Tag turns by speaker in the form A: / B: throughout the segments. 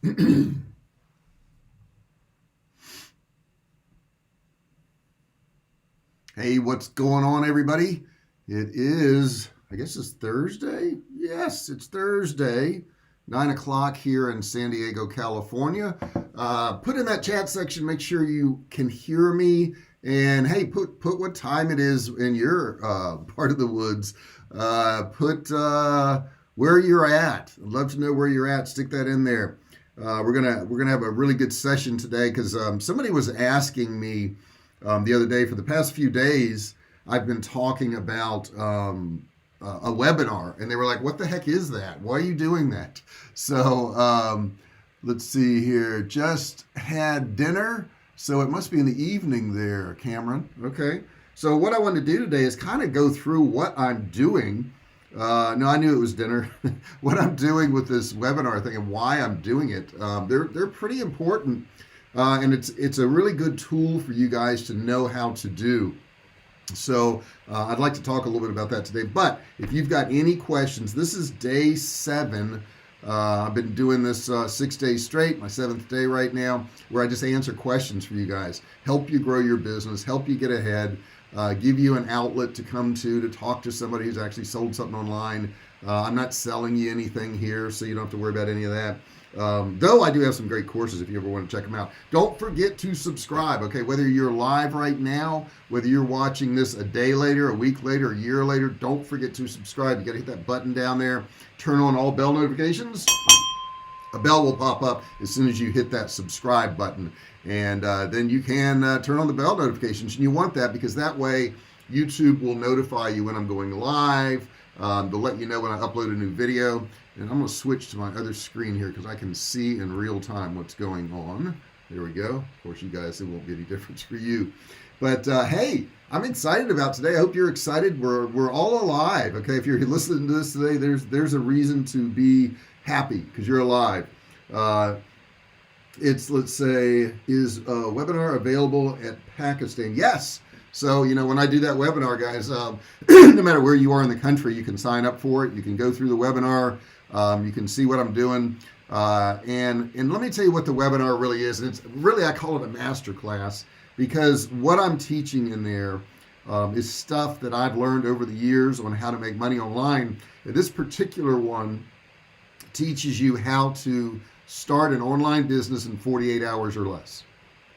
A: Hey, what's going on, everybody? It is, I guess it's Thursday. Yes, it's Thursday, 9 o'clock here in San Diego, California. Put in that chat section, make sure you can hear me. And hey, put what time it is in your part of the woods. Put where you're at. I'd love to know where you're at. Stick that in there. We're gonna have a really good session today because somebody was asking me the other day. For the past few days, I've been talking about a webinar, and they were like, "What the heck is that? Why are you doing that?" So let's see here. Just had dinner, so it must be in the evening there, Cameron. Okay. So what I want to do today is kind of go through what I'm doing. No, I knew it was dinner. What I'm doing with this webinar thing and why I'm doing it. They're pretty important, and it's a really good tool for you guys to know how to do. So I'd like to talk a little bit about that today. But if you've got any questions, this is day 7. I've been doing this 6 days straight, my 7th day right now, where I just answer questions for you guys, help you grow your business, help you get ahead, give you an outlet to come to talk to somebody who's actually sold something online. I'm not selling you anything here, so you don't have to worry about any of that. Though I do have some great courses if you ever want to check them out. Don't forget to subscribe, okay? Whether you're live right now, whether you're watching this a day later, a week later, a year later, don't forget to subscribe. You got to hit that button down there. Turn on all bell notifications. A bell will pop up as soon as you hit that subscribe button. And then you can turn on the bell notifications. And you want that because that way YouTube will notify you when I'm going live. They'll let you know when I upload a new video. And I'm going to switch to my other screen here because I can see in real time what's going on. There we go. Of course, you guys, it won't be any difference for you. But hey, I'm excited about today. I hope you're excited. We're all alive. Okay, if you're listening to this today, there's a reason to be happy because you're alive. Let's say, is a webinar available at Pakistan? Yes. So, when I do that webinar, guys, no matter where you are in the country, you can sign up for it. You can go through the webinar. You can see what I'm doing. And let me tell you what the webinar really is. And it's really, I call it a master class because what I'm teaching in there is stuff that I've learned over the years on how to make money online. And this particular one teaches you how to start an online business in 48 hours or less.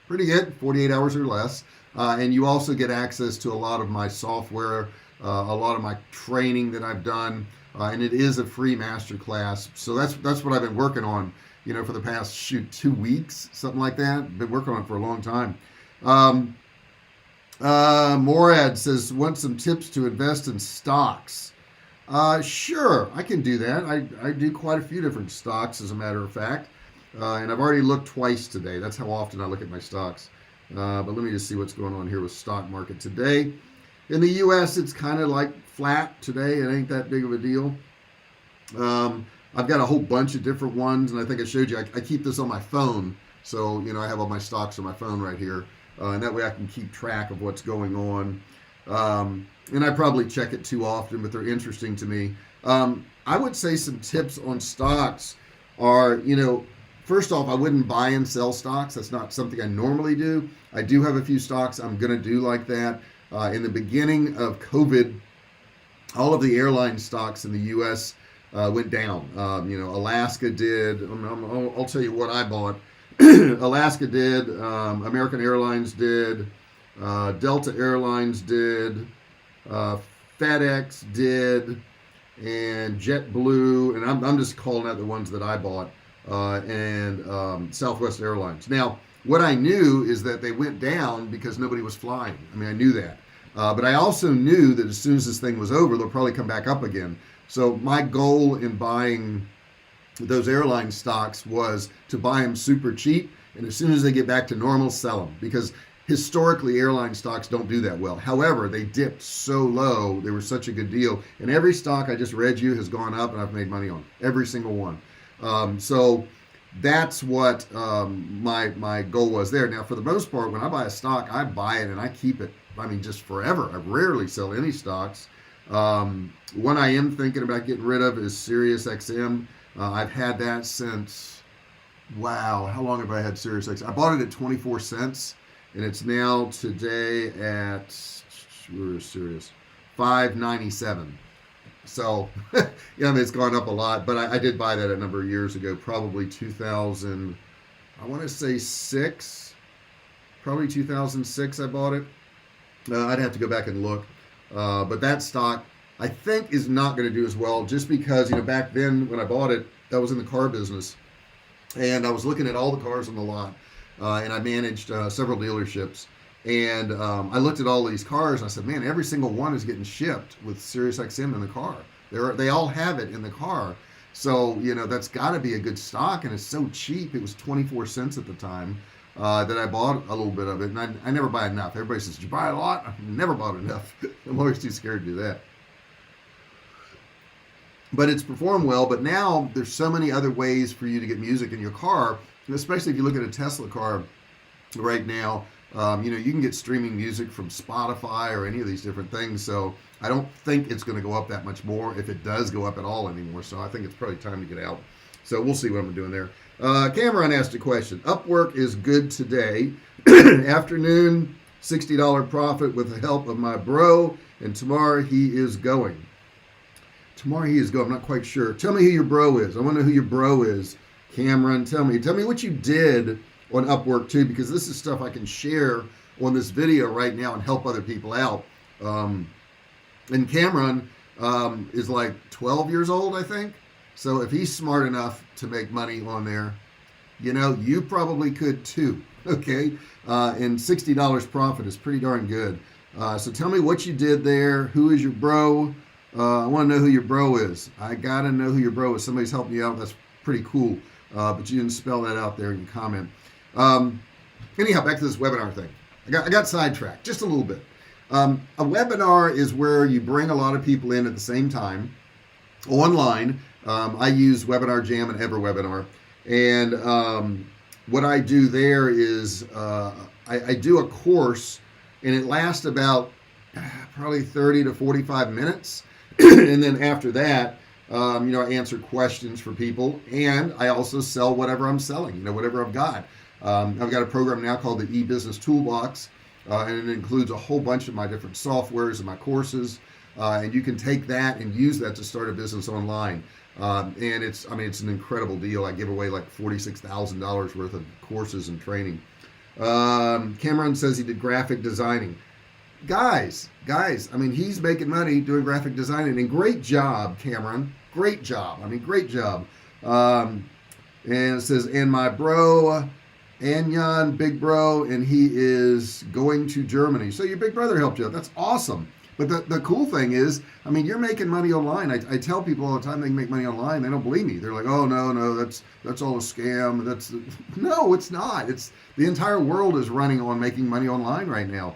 A: Pretty good, 48 hours or less. And you also get access to a lot of my software, a lot of my training that I've done, and it is a free masterclass. So that's what I've been working on, for the past 2 weeks, something like that. Been working on it for a long time. Morad says, want some tips to invest in stocks? Sure, I can do that. I do quite a few different stocks, as a matter of fact, and I've already looked twice today. That's how often I look at my stocks. But let me just see what's going on here with stock market today. In the U.S., it's kind of like flat today. It ain't that big of a deal. I've got a whole bunch of different ones, and I think I showed you. I keep this on my phone, so I have all my stocks on my phone right here, and that way I can keep track of what's going on. And I probably check it too often, but they're interesting to me. I would say some tips on stocks are, first off, I wouldn't buy and sell stocks. That's not something I normally do. I do have a few stocks I'm going to do like that. In the beginning of COVID, all of the airline stocks in the U.S. Went down. Alaska did. I'll tell you what I bought. Alaska did. American Airlines did. Delta Airlines did. FedEx did. And JetBlue. And I'm just calling out the ones that I bought. And Southwest Airlines. Now, what I knew is that they went down because nobody was flying. I mean, I knew that. But I also knew that as soon as this thing was over, they'll probably come back up again. So my goal in buying those airline stocks was to buy them super cheap. And as soon as they get back to normal, sell them. Because historically, airline stocks don't do that well. However, they dipped so low. They were such a good deal. And every stock I just read you has gone up, and I've made money on every single one. So that's what my goal was there. Now, for the most part, when I buy a stock, I buy it and I keep it, just forever. I rarely sell any stocks. One I am thinking about getting rid of is SiriusXM. I've had that since Wow, how long have I had SiriusX? I bought it at 24 cents, and it's now today at where is Sirius 5.97. So, yeah, I mean, it's gone up a lot, but I did buy that a number of years ago, probably 2000. I want to say six, probably 2006. I bought it. I'd have to go back and look, but that stock I think is not going to do as well, just because back then when I bought it, I was in the car business, and I was looking at all the cars on the lot, and I managed several dealerships. And I looked at all these cars and I said, man, every single one is getting shipped with SiriusXM in the car. They all have it in the car. So, that's got to be a good stock, and it's so cheap. It was 24 cents at the time that I bought a little bit of it. And I never buy enough. Everybody says, did you buy a lot? I've never bought enough. I'm always too scared to do that. But it's performed well. But now there's so many other ways for you to get music in your car, especially if you look at a Tesla car right now. You can get streaming music from Spotify or any of these different things. So I don't think it's going to go up that much more, if it does go up at all anymore. So I think it's probably time to get out. So we'll see what I'm doing there. Cameron asked a question. Upwork is good today. Afternoon, $60 profit with the help of my bro. And tomorrow he is going. Tomorrow he is going. I'm not quite sure. Tell me who your bro is. I want to know who your bro is. Cameron, tell me what you did on Upwork too, because this is stuff I can share on this video right now and help other people out. And Cameron is like 12 years old, I think. So if he's smart enough to make money on there, you probably could too. Okay. And $60 profit is pretty darn good. So tell me what you did there. Who is your bro? I want to know who your bro is. I got to know who your bro is. Somebody's helping you out. That's pretty cool. But you didn't spell that out there in your comment. Anyhow, back to this webinar thing. I got sidetracked just a little bit. A webinar is where you bring a lot of people in at the same time online. I use Webinar Jam and EverWebinar. And what I do there is I do a course, and it lasts about probably 30 to 45 minutes. And then after that, I answer questions for people, and I also sell whatever I'm selling, whatever I've got. I've got a program now called the E-Business Toolbox, and it includes a whole bunch of my different softwares and my courses, and you can take that and use that to start a business online. And it's an incredible deal. I give away like $46,000 worth of courses and training. Cameron says he did graphic designing. Guys, he's making money doing graphic designing, and great job, Cameron. Great job. Great job. And it says, and my bro, Anyan, big bro, and he is going to Germany. So your big brother helped you out. That's awesome. But the cool thing is, you're making money online. I tell people all the time they can make money online. They don't believe me. They're like, oh, no, that's all a scam. No, it's not. It's the entire world is running on making money online right now.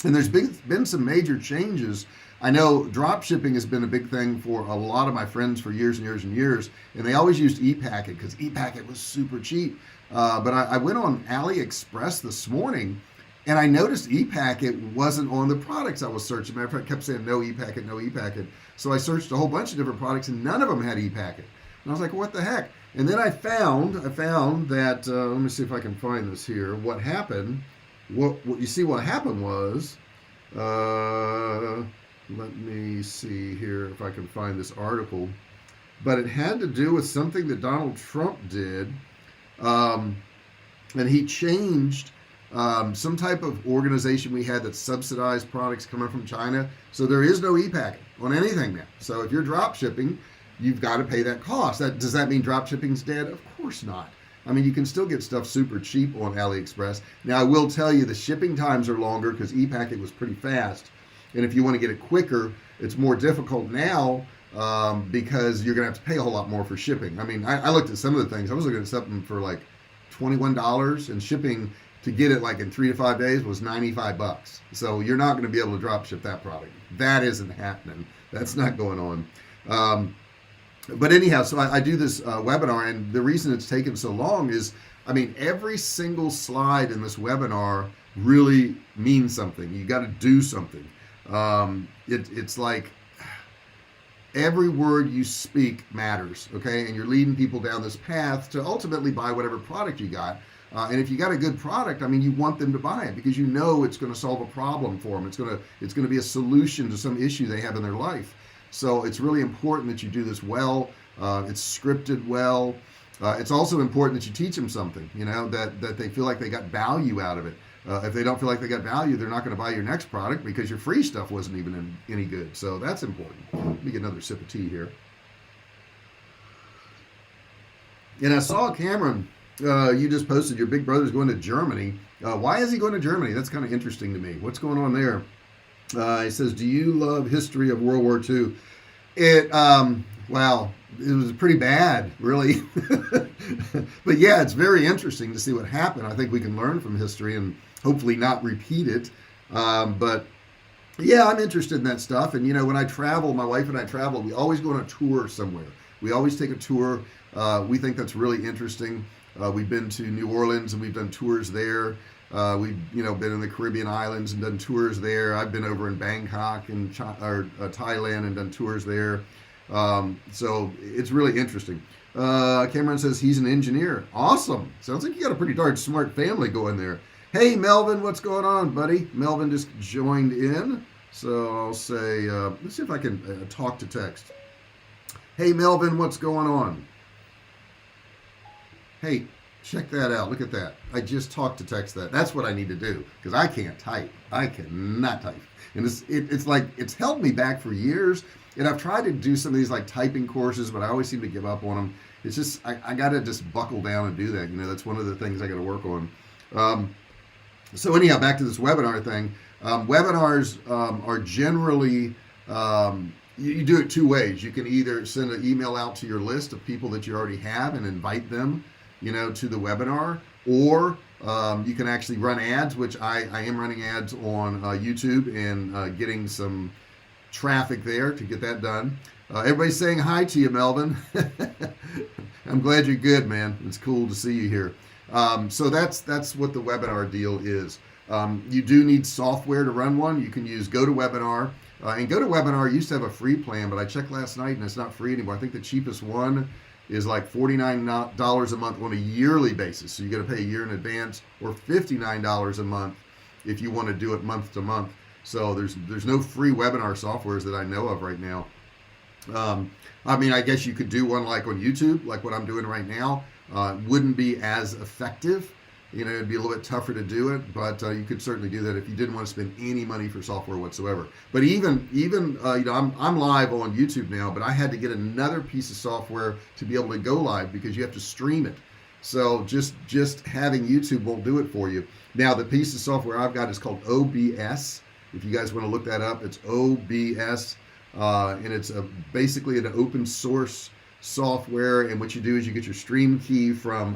A: And there's been some major changes. I know drop shipping has been a big thing for a lot of my friends for years and years and years. And they always used ePacket because ePacket was super cheap. But I went on AliExpress this morning, and I noticed ePacket wasn't on the products I was searching. Matter of fact, I kept saying no ePacket, no ePacket. So I searched a whole bunch of different products, and none of them had ePacket. And I was like, what the heck? And then I found that, let me see if I can find this here. What happened? What happened was, let me see here if I can find this article. But it had to do with something that Donald Trump did. And he changed some type of organization we had that subsidized products coming from China. So there is no ePacket on anything now. So if you're drop shipping, you've got to pay that cost. Does that mean drop shipping's dead? Of course not. You can still get stuff super cheap on AliExpress. Now, I will tell you the shipping times are longer because ePacket was pretty fast. And if you want to get it quicker, it's more difficult now because you're going to have to pay a whole lot more for shipping. I looked at some of the things. I was looking at something for like $21, and shipping to get it like in 3 to 5 days was $95. So you're not going to be able to drop ship that product. That isn't happening. That's not going on. But anyhow, so I do this webinar, and the reason it's taken so long is, every single slide in this webinar really means something. You got to do something. It's like, Every word you speak matters, okay? And you're leading people down this path to ultimately buy whatever product you got. And if you got a good product, I mean, you want them to buy it because you know it's going to solve a problem for them. It's going to be a solution to some issue they have in their life. So it's really important that you do this well. It's scripted well. It's also important that you teach them something, that they feel like they got value out of it. If they don't feel like they got value, they're not going to buy your next product because your free stuff wasn't even any good. So that's important. Let me get another sip of tea here. And I saw, Cameron, you just posted your big brother's going to Germany. Why is he going to Germany? That's kind of interesting to me. What's going on there? He says, do you love history of World War II? Wow, it was pretty bad, really. But yeah, it's very interesting to see what happened. I think we can learn from history and hopefully not repeat it. But yeah, I'm interested in that stuff. And when I travel, my wife and I travel, we always go on a tour somewhere. We always take a tour. We think that's really interesting. We've been to New Orleans and we've done tours there. We've been in the Caribbean islands and done tours there. I've been over in Bangkok and Thailand and done tours there. So it's really interesting. Cameron says he's an engineer. Awesome. Sounds like you got a pretty darn smart family going there. Hey Melvin, what's going on, buddy? Melvin just joined in. So I'll say, let's see if I can talk to text. Hey Melvin, what's going on? Hey, check that out. Look at that. I just talked to text that. That's what I need to do because I can't type. I cannot type. And it's like it's held me back for years. And I've tried to do some of these like typing courses, but I always seem to give up on them. It's just I got to just buckle down and do that. That's one of the things I got to work on. So anyhow, back to this webinar thing. Webinars are generally you do it two ways. You can either send an email out to your list of people that you already have and invite them, to the webinar, or you can actually run ads, which I am running ads on YouTube and getting some traffic there to get that done. Everybody's saying hi to you, Melvin. I'm glad you're good, man. It's cool to see you here. So that's what the webinar deal is. You do need software to run one. You can use GoToWebinar. And GoToWebinar used to have a free plan, but I checked last night and it's not free anymore. I think the cheapest one is like $49 a month on a yearly basis. So you got to pay a year in advance, or $59 a month if you want to do it month to month. So there's no free webinar softwares that I know of right now. I mean, I guess you could do one like on YouTube, like what I'm doing right now. Wouldn't be as effective. It'd be a little bit tougher to do it, but you could certainly do that if you didn't want to spend any money for software whatsoever. But even I'm live on YouTube now, but I had to get another piece of software to be able to go live because you have to stream it. So just having YouTube won't do it for you. Now the piece of software I've got is called OBS. If you guys want to look that up, it's OBS, and it's basically an open source software. And what you do is you get your stream key from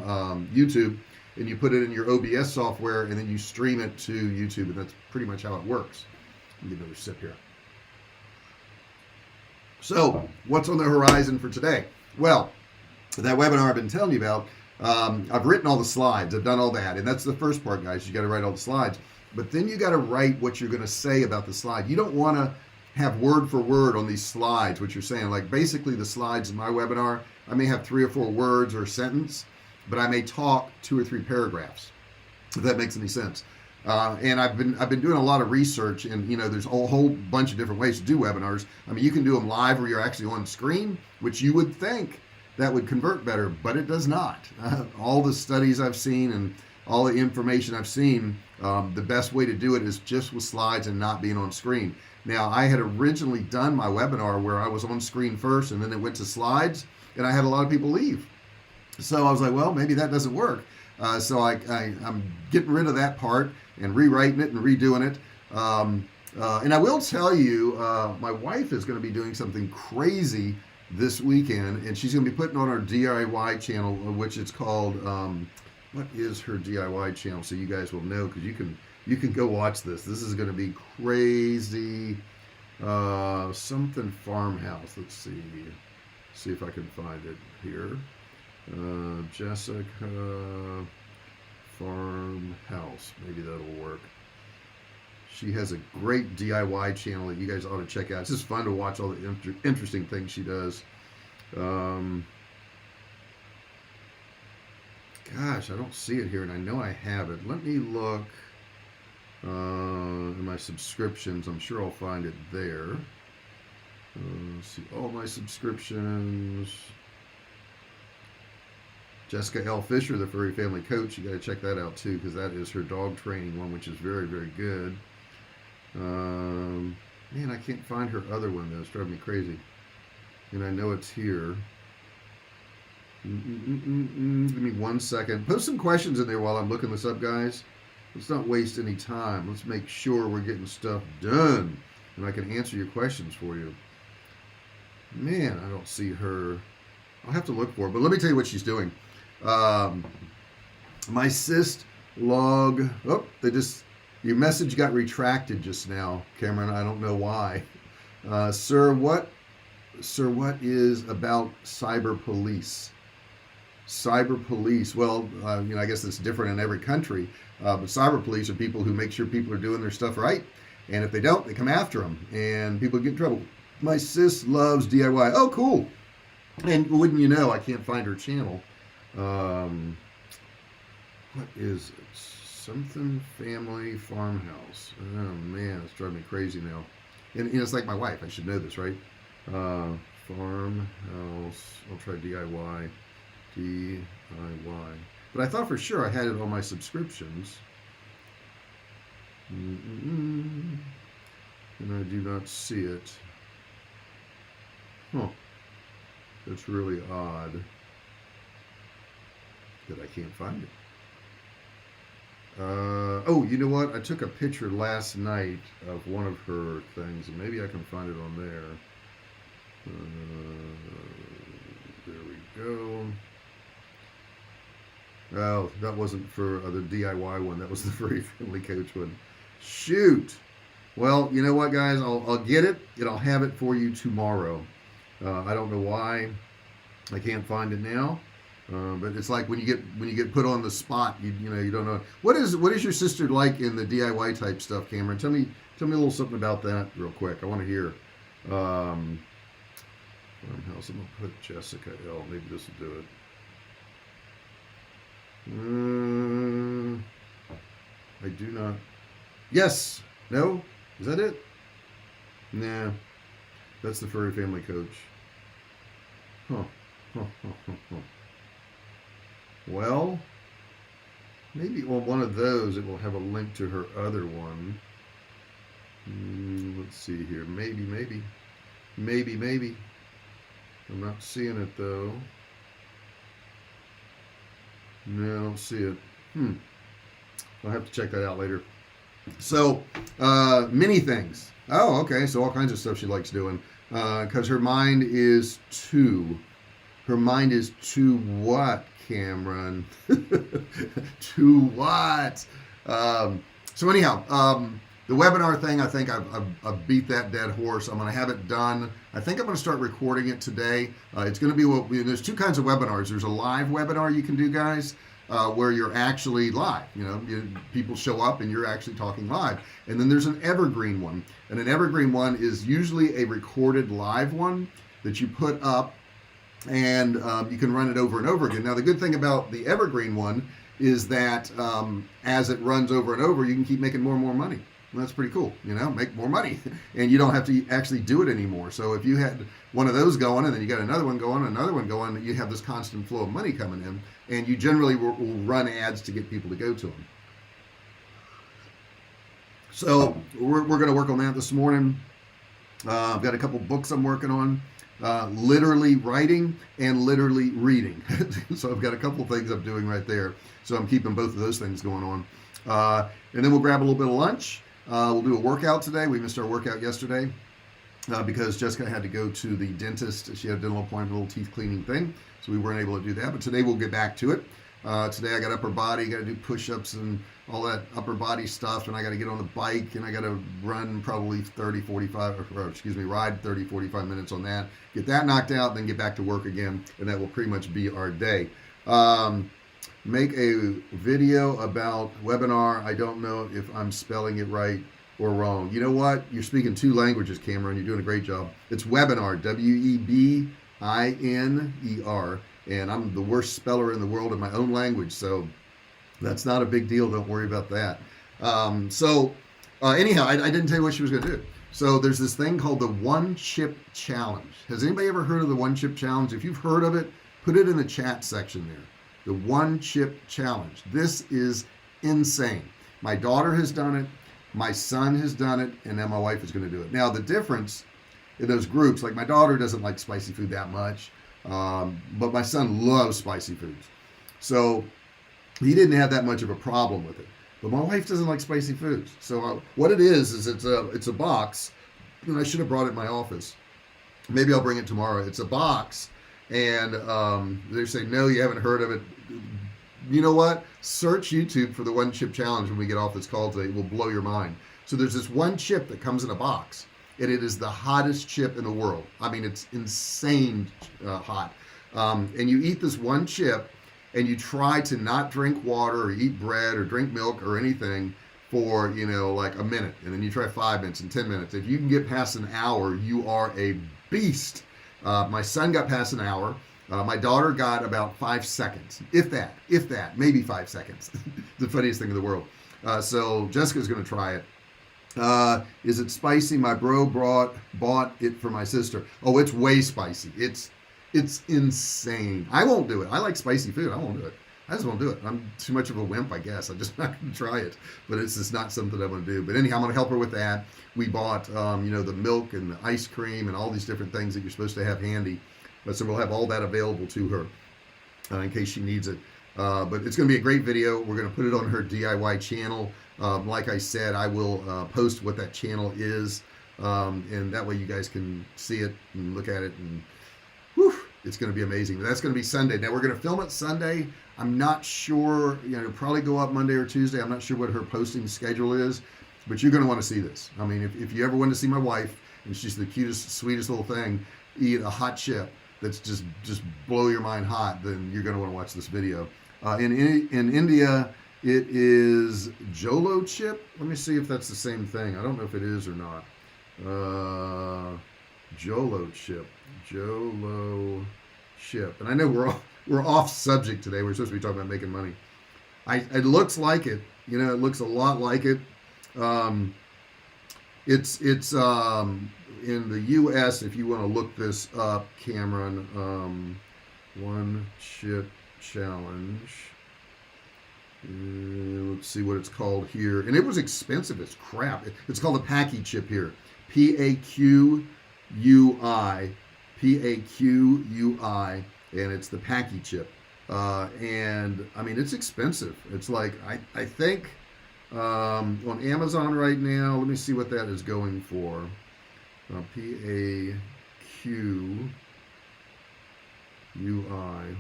A: YouTube, and you put it in your OBS software, and then you stream it to YouTube, and that's pretty much how it works. Let me get another sip here. So, what's on the horizon for today? Well, that webinar I've been telling you about, I've written all the slides. I've done all that, and that's the first part, guys. You got to write all the slides. But then you got to write what you're going to say about the slide. You don't want to have word for word on these slides, what you're saying. Like basically the slides in my webinar, I may have 3 or 4 words or a sentence, but I may talk 2 or 3 paragraphs, if that makes any sense. And I've been doing a lot of research, and there's a whole bunch of different ways to do webinars. I mean, you can do them live where you're actually on screen, which you would think that would convert better, but it does not. All the studies I've seen and all the information I've seen, the best way to do it is just with slides and not being on screen. Now, I had originally done my webinar where I was on screen first and then it went to slides, and I had a lot of people leave. So I was like, well, maybe that doesn't work. So I'm getting rid of that part and rewriting it and redoing it. And I will tell you, my wife is going to be doing something crazy this weekend, and she's going to be putting on our DIY channel, which it's called, what is her DIY channel? So you guys will know, because you can go watch this. This is going to be crazy. Something farmhouse. Let's see if I can find it here. Jessica Farmhouse. Maybe that'll work. She has a great DIY channel that you guys ought to check out. It's just fun to watch all the interesting things she does. Um, Gosh, I don't see it here, and I know I have it. Let me look in my subscriptions. I'm sure I'll find it there. Let's see all my subscriptions. Jessica L. Fisher, the Furry Family Coach. You got to check that out too, because that is her dog training one, which is very, very good. Man, I can't find her other one though. It's driving me crazy. And I know it's here. Give me 1 second. Post some questions in there while I'm looking this up, guys. Let's not waste any time. Let's make sure we're getting stuff done, and I can answer your questions for you. Man, I don't see her. I'll have to look for it, but let me tell you what she's doing. My cyst log. Oh, your message got retracted just now, Cameron. I don't know why. Sir, what is about cyber police? Cyber police. Well, I guess it's different in every country. But cyber police are people who make sure people are doing their stuff right, and if they don't, they come after them, and people get in trouble. My sis loves DIY. Oh, cool. And wouldn't you know, I can't find her channel. What is it? Something Family Farmhouse. Oh man, it's driving me crazy now. And it's like my wife. I should know this, right? Farmhouse. I'll try DIY. DIY. But I thought for sure I had it on my subscriptions. And I do not see it. Huh. That's really odd that I can't find it. Oh, you know what? I took a picture last night of one of her things, and maybe I can find it on there. There we go. Oh, that wasn't for the DIY one. That was the Furry Family Coach one. Shoot. Well, you know what, guys? I'll get it, and I'll have it for you tomorrow. I don't know why I can't find it now. But it's like when you get put on the spot, you don't know what is your sister like in the DIY type stuff, Cameron? Tell me a little something about that real quick. I want to hear. Farmhouse. I'm gonna put Jessica L. Maybe this will do it. I do not. Yes. No. Is that it? Nah. That's the Furry Family Coach. Huh. Well, maybe on one of those it will have a link to her other one. Let's see here. Maybe. I'm not seeing it though. No, I don't see it. I'll have to check that out later. So, many things. Oh, okay. So all kinds of stuff she likes doing. Because her mind is to. Her mind is to what, Cameron? To what? So anyhow, the webinar thing, I think I've beat that dead horse. I'm going to have it done. I think I'm going to start recording it today. It's going to be there's two kinds of webinars. There's a live webinar you can do, guys, where you're actually live. People show up and you're actually talking live. And then there's an evergreen one. And an evergreen one is usually a recorded live one that you put up, and you can run it over and over again. Now, the good thing about the evergreen one is that as it runs over and over, you can keep making more and more money. And that's pretty cool, make more money, and you don't have to actually do it anymore. So if you had one of those going, and then you got another one going, you have this constant flow of money coming in, and you generally will run ads to get people to go to them. So we're going to work on that this morning. I've got a couple books I'm working on. Literally writing and literally reading. So I've got a couple of things I'm doing right there. So I'm keeping both of those things going on. And then we'll grab a little bit of lunch. We'll do a workout today. We missed our workout yesterday because Jessica had to go to the dentist. She had a dental appointment, a little teeth cleaning thing. So we weren't able to do that. But today we'll get back to it. Today I got upper body, got to do push-ups and all that upper body stuff, and I got to get on the bike, and I got to run probably ride 30, 45 minutes on that, get that knocked out, then get back to work again, and that will pretty much be our day. Make a video about webinar. I don't know if I'm spelling it right. or wrong. You know what? You're speaking 2 languages, Cameron. You're doing a great job. It's webinar, Webiner, and I'm the worst speller in the world in my own language, so that's not a big deal. Don't worry about that. Anyhow, I didn't tell you what she was going to do. So there's this thing called the One Chip Challenge. Has anybody ever heard of the One Chip Challenge? If you've heard of it, put it in the chat section there. The One Chip Challenge. This is insane. My daughter has done it. My son has done it. And now my wife is going to do it. Now, the difference in those groups, like my daughter doesn't like spicy food that much. But my son loves spicy foods. So he didn't have that much of a problem with it. But my wife doesn't like spicy foods. So what it is it's a box. And I should have brought it in my office. Maybe I'll bring it tomorrow. It's a box. And they say, no, you haven't heard of it. You know what? Search YouTube for the One Chip Challenge when we get off this call today. It will blow your mind. So there's this one chip that comes in a box. And it is the hottest chip in the world. I mean, it's insane hot. And you eat this one chip. And you try to not drink water or eat bread or drink milk or anything for, like a minute. And then you try 5 minutes and 10 minutes. If you can get past an hour, you are a beast. My son got past an hour. My daughter got about 5 seconds. If that, maybe 5 seconds. The funniest thing in the world. So Jessica's going to try it. Is it spicy? My bro bought it for my sister. Oh, it's way spicy. It's insane. I won't do it. I like spicy food. I won't do it. I just won't do it. I'm too much of a wimp, I guess. I'm just not going to try it. But it's just not something I want to do. But anyhow, I'm going to help her with that. We bought, the milk and the ice cream and all these different things that you're supposed to have handy. So we'll have all that available to her in case she needs it. But it's going to be a great video. We're going to put it on her DIY channel. Like I said, I will post what that channel is. And that way you guys can see it and look at it and whew, it's going to be amazing. That's going to be Sunday. Now we're going to film it Sunday. I'm not sure, probably go up Monday or Tuesday. I'm not sure what her posting schedule is, but you're going to want to see this. I mean, if you ever want to see my wife, and she's the cutest, sweetest little thing, eat a hot chip that's just blow your mind hot, then you're going to want to watch this video. In India, it is Jolo chip. Let me see if that's the same thing. I don't know if it is or not. Jolo chip. And I know we're off subject today. We're supposed to be talking about making money. It looks like it. It looks a lot like it. It's in the U.S. If you want to look this up, Cameron, One Chip Challenge. Let's see what it's called here. And it was expensive as crap. It's called a Paqui chip here. Paqui. Paqui, and it's the Paqui chip. And I mean, it's expensive. It's like, I think on Amazon right now, let me see what that is going for. Paqui,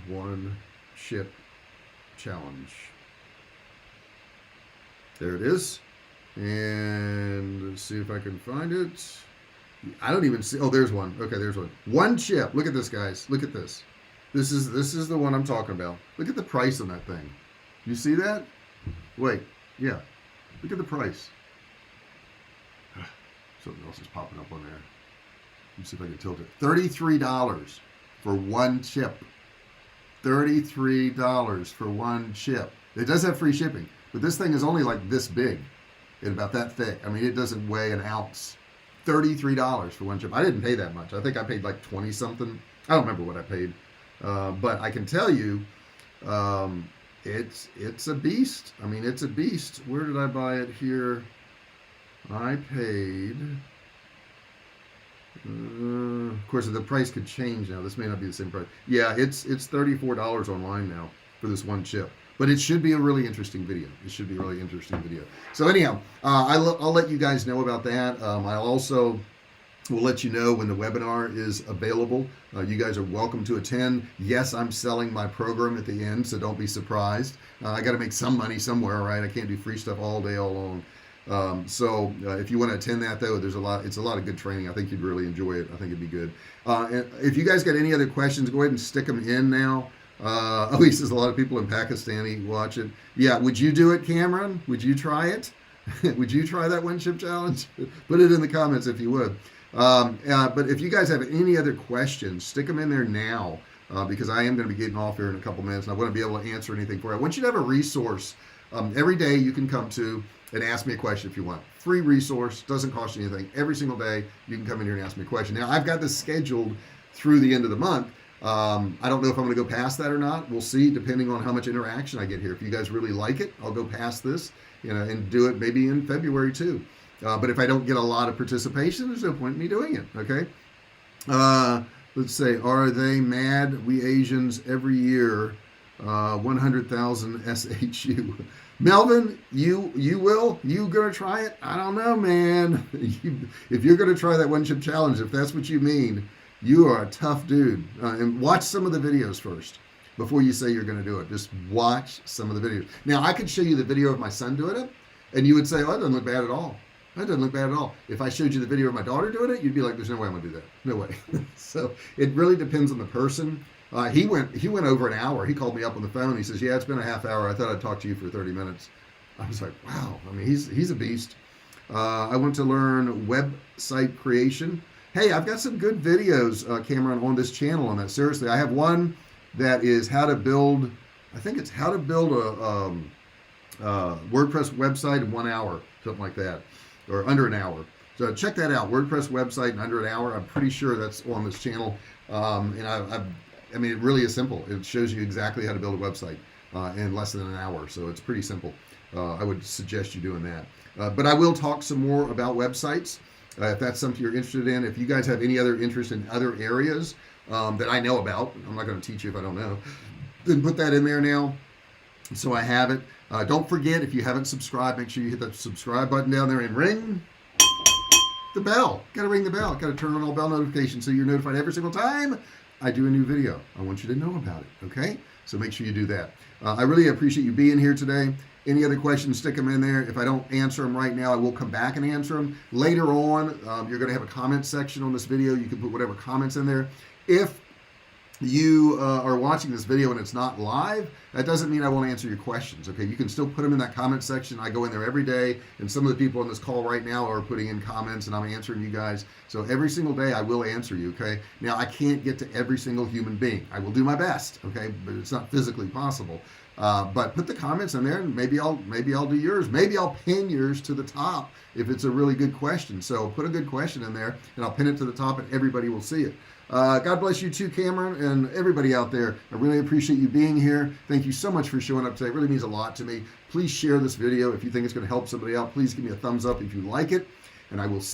A: One Chip Challenge. There it is. And let's see if I can find it. I don't even see. Oh, there's one. Okay, there's one. One chip. Look at this, guys. Look at this. This is the one I'm talking about. Look at the price on that thing. You see that? Wait. Yeah. Look at the price. Something else is popping up on there. Let me see if I can tilt it. $33 for one chip. $33 for one chip. It does have free shipping, but this thing is only like this big and about that thick. I mean, it doesn't weigh an ounce. $33 for one chip. I didn't pay that much. I think I paid like 20 something. I don't remember what I paid. But I can tell you, it's a beast. I mean, it's a beast. Where did I buy it here? I paid, of course, the price could change now. This may not be the same price. Yeah, it's $34 online now for this one chip. But it should be a really interesting video. It should be a really interesting video. So anyhow, I'll let you guys know about that. I'll also will let you know when the webinar is available. You guys are welcome to attend. Yes, I'm selling my program at the end, so don't be surprised. I got to make some money somewhere, right? I can't do free stuff all day, all long. So if you want to attend that, though, it's a lot of good training. I think you'd really enjoy it. I think it'd be good. And if you guys got any other questions, go ahead and stick them in now. He says a lot of people in Pakistani watch it. Yeah, would you do it, Cameron? Would you try it? Would you try that one chip challenge? Put it in the comments if you would. But if you guys have any other questions, stick them in there now, because I am going to be getting off here in a couple minutes, and I want to be able to answer anything for you. I want you to have a resource every day you can come to and ask me a question if you want. Free resource, doesn't cost you anything. Every single day you can come in here and ask me a question. Now, I've got this scheduled through the end of the month. I don't know if I'm going to go past that or not. We'll see, depending on how much interaction I get here. If you guys really like it, I'll go past this, and do it maybe in February too. But if I don't get a lot of participation, there's no point in me doing it. Okay. Let's say, are they mad? We Asians every year, 100,000 SHU. Melvin, you will? You gonna try it? I don't know, man. If you're gonna try that one chip challenge, if that's what you mean, you are a tough dude. And watch some of the videos first before you say you're gonna do it. Just watch some of the videos. Now, I could show you the video of my son doing it, and you would say, oh, that doesn't look bad at all. That doesn't look bad at all. If I showed you the video of my daughter doing it, you'd be like, there's no way I'm gonna do that. No way. So it really depends on the person. He went over an hour. He called me up on the phone. He says, yeah, it's been a half hour. I thought I'd talk to you for 30 minutes. I was like, wow. I mean, he's a beast. I want to learn website creation. Hey, I've got some good videos, Cameron, on this channel on that. Seriously, I have one that is how to build, I think it's how to build a WordPress website in 1 hour, something like that, or under an hour. So check that out, WordPress website in under an hour. I'm pretty sure that's on this channel. And I mean, it really is simple. It shows you exactly how to build a website in less than an hour. So it's pretty simple. I would suggest you doing that. But I will talk some more about websites if that's something you're interested in. If you guys have any other interest in other areas that I know about, I'm not going to teach you if I don't know, then put that in there now so I have it. Don't forget, if you haven't subscribed, make sure you hit that subscribe button down there and ring the bell. Got to ring the bell. Got to turn on all bell notifications so you're notified every single time I do a new video. I want you to know about it, okay? So make sure you do that. I really appreciate you being here today. Any other questions, stick them in there. If I don't answer them right now, I will come back and answer them. Later on, you're going to have a comment section on this video. You can put whatever comments in there. If you are watching this video and it's not live, that doesn't mean I won't answer your questions, okay? You can still put them in that comment section. I go in there every day, and some of the people on this call right now are putting in comments, and I'm answering you guys. So every single day I will answer you, okay? Now, I can't get to every single human being. I will do my best, okay? But it's not physically possible. But put the comments in there, and maybe I'll do yours. Maybe I'll pin yours to the top if it's a really good question. So put a good question in there, and I'll pin it to the top, and everybody will see it. God bless you too, Cameron, and everybody out there. I really appreciate you being here. Thank you so much for showing up today. It really means a lot to me. Please share this video if you think it's going to help somebody out. Please give me a thumbs up if you like it, and I will see